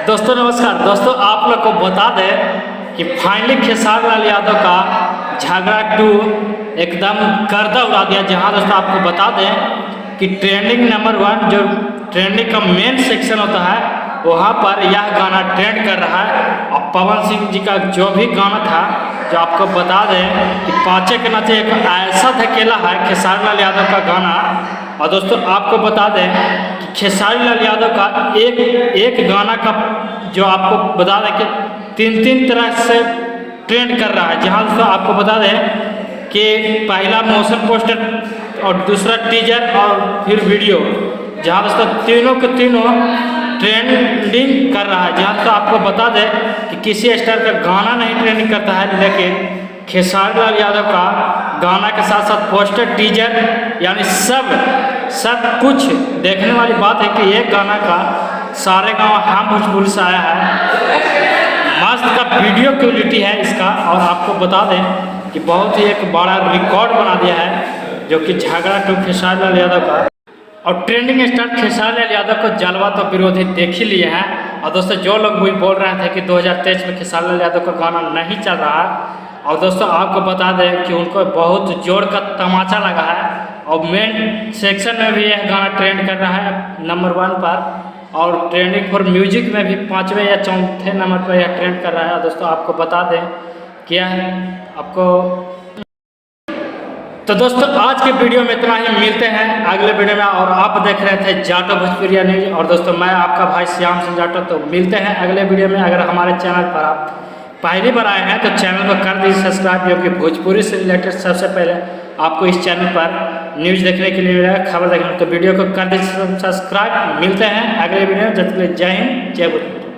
दोस्तों नमस्कार। दोस्तों आप लोग को बता दें कि फाइनली खेसारी लाल यादव का झगड़ा 2 एकदम गर्दा उड़ा दिया। जहां दोस्तों आपको बता दें कि ट्रेंडिंग नंबर 1 जो ट्रेंडिंग का मेन सेक्शन होता है वहां पर यह गाना ट्रेंड कर रहा है। और पवन सिंह जी का जो भी गाना था, जो आपको बता दें कि पाँचे के नाचे एक ऐसा धकेला है खेसारी लाल यादव का गाना। और दोस्तों आपको बता दें कि खेसारी लाल यादव का एक गाना का जो आपको बता दें कि 3 तरह से ट्रेंड कर रहा है। जहां दोस्तों आपको बता दें कि पहला मोशन पोस्टर और दूसरा टीजर और फिर वीडियो, जहां दोस्तों तीनों के तीनों ट्रेंडिंग कर रहा है। जहां तो आपको बता दें कि किसी स्टार का गाना नहीं ट्रेंडिंग करता है, लेकिन खेसारी लाल यादव का गाना के साथ साथ पोस्टर टीजर यानी सब कुछ देखने वाली बात है कि ये गाना का सारे गाँव हम भोजपुरी से आया है। मस्त का वीडियो क्वालिटी है इसका। और आपको बता दें कि बहुत ही एक बड़ा रिकॉर्ड बना दिया है, जो कि झगड़ा 2 खेसारी लाल यादव का। और ट्रेंडिंग स्टार खेसारी लाल यादव को जलवा तो विरोधी देख ही लिए हैं। और दोस्तों जो लोग भी बोल रहे थे कि 2023 में खेसारी लाल यादव का गाना नहीं चल रहा है, और दोस्तों आपको बता दें कि उनको बहुत जोर का तमाचा लगा है। और मेन सेक्शन में भी यह गाना ट्रेंड कर रहा है नंबर 1 पर। और ट्रेंडिंग फॉर म्यूजिक में भी 5वें या 4थे नंबर पर यह ट्रेंड कर रहा है। दोस्तों आपको बता दें क्या है आपको। तो दोस्तों आज के वीडियो में इतना ही, मिलते हैं अगले वीडियो में। और आप देख रहे थे जाटो भोजपुरिया न्यूज। और दोस्तों मैं आपका भाई श्याम सिंह जाटो। तो मिलते हैं अगले वीडियो में। अगर हमारे चैनल पर आप पहली बार आए हैं तो चैनल को कर दीजिए सब्सक्राइब, क्योंकि भोजपुरी से रिलेटेड सबसे पहले आपको इस चैनल पर न्यूज़ देखने के लिए मिलेगा, खबर देखने। तो वीडियो को कर दीजिए सब्सक्राइब। मिलते हैं अगले वीडियो में। जब तक जय हिंद जय भोजपुरी।